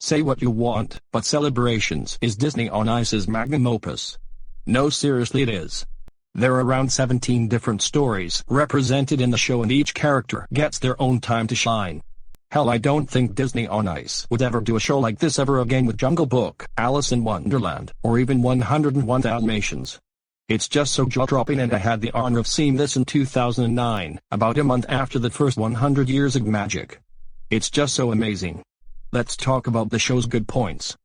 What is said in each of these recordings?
Say what you want, but Celebrations is Disney on Ice's magnum opus. No, seriously, it is. There are around 17 different stories represented in the show, and each character gets their own time to shine. Hell, I don't think Disney on Ice would ever do a show like this ever again with Jungle Book, Alice in Wonderland, or even 101 Dalmatians. It's just so jaw-dropping, and I had the honor of seeing this in 2009, about a month after the first 100 Years of Magic. It's just so amazing. Let's talk about the show's good points.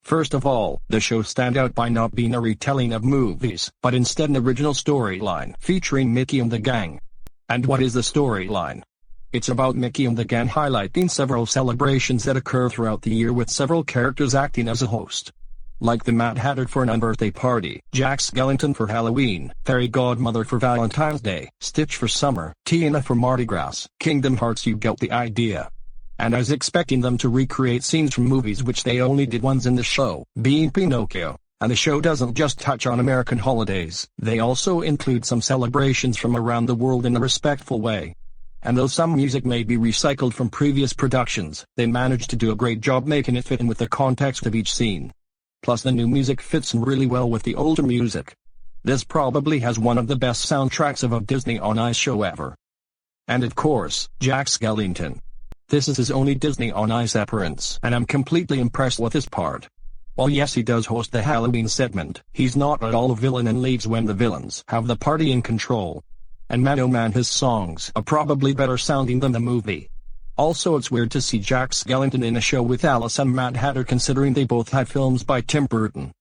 First of all, the show stands out by not being a retelling of movies, but instead an original storyline featuring Mickey and the gang. And what is the storyline? It's about Mickey and the gang highlighting several celebrations that occur throughout the year, with several characters acting as a host. Like the Mad Hatter for an unbirthday party, Jack Skellington for Halloween, Fairy Godmother for Valentine's Day, Stitch for summer, Tiana for Mardi Gras, Kingdom Hearts. You get the idea. And I was expecting them to recreate scenes from movies, which they only did once in the show, being Pinocchio. And the show doesn't just touch on American holidays, they also include some celebrations from around the world in a respectful way. And though some music may be recycled from previous productions, they managed to do a great job making it fit in with the context of each scene. Plus, the new music fits in really well with the older music. This probably has one of the best soundtracks of a Disney on Ice show ever. And of course, Jack Skellington. This is his only Disney on Ice appearance, and I'm completely impressed with his part. While yes, he does host the Halloween segment, he's not at all a villain and leaves when the villains have the party in control. And man, oh man, his songs are probably better sounding than the movie. Also, it's weird to see Jack Skellington in a show with Alice and Mad Hatter, considering they both had films by Tim Burton.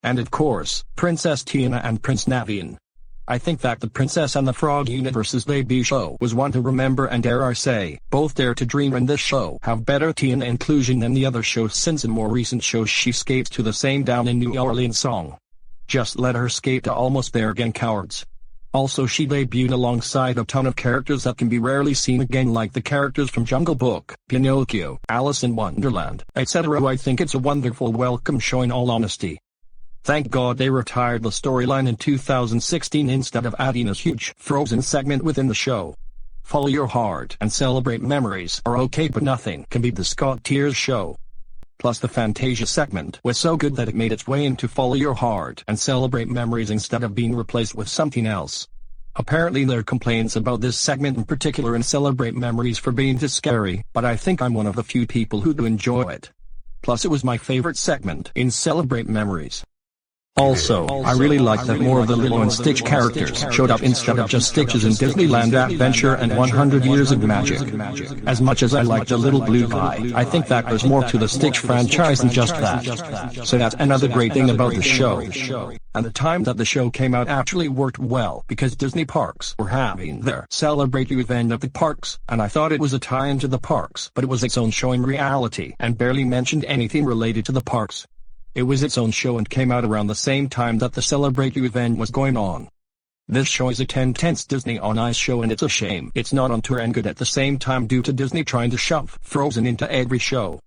And of course, Princess Tiana and Prince Naveen. I think that the Princess and the Frog Universe's debut show was one to remember, and dare I say, both Dare to Dream and this show have better Tiana inclusion than the other shows, since in more recent shows she skates to the same Down in New Orleans song. Just let her skate to Almost There Again, cowards. Also, she debuted alongside a ton of characters that can be rarely seen again, like the characters from Jungle Book, Pinocchio, Alice in Wonderland, etc. I think it's a wonderful welcome show, in all honesty. Thank God they retired the storyline in 2016 instead of adding a huge Frozen segment within the show. Follow Your Heart and Celebrate Memories are okay, but nothing can beat the Scott Tears show. Plus, the Fantasia segment was so good that it made its way into Follow Your Heart and Celebrate Memories instead of being replaced with something else. Apparently there are complaints about this segment in particular and Celebrate Memories for being too scary, but I think I'm one of the few people who do enjoy it. Plus, it was my favorite segment in Celebrate Memories. Also, I really liked that more of the Lilo and Stitch characters showed up instead of just Stitches in Disneyland Adventure and 100 Years of Magic. As much as I liked the little blue guy, I think that there's more to the Stitch franchise than just that. So that's another great thing about the show. And the time that the show came out actually worked well, because Disney parks were having their Celebrate You event at the parks, and I thought it was a tie-in to the parks, but it was its own show in reality and barely mentioned anything related to the parks. It was its own show and came out around the same time that the Celebrate You event was going on. This show is a 10/10 Disney on Ice show, and it's a shame it's not on tour and good at the same time due to Disney trying to shove Frozen into every show.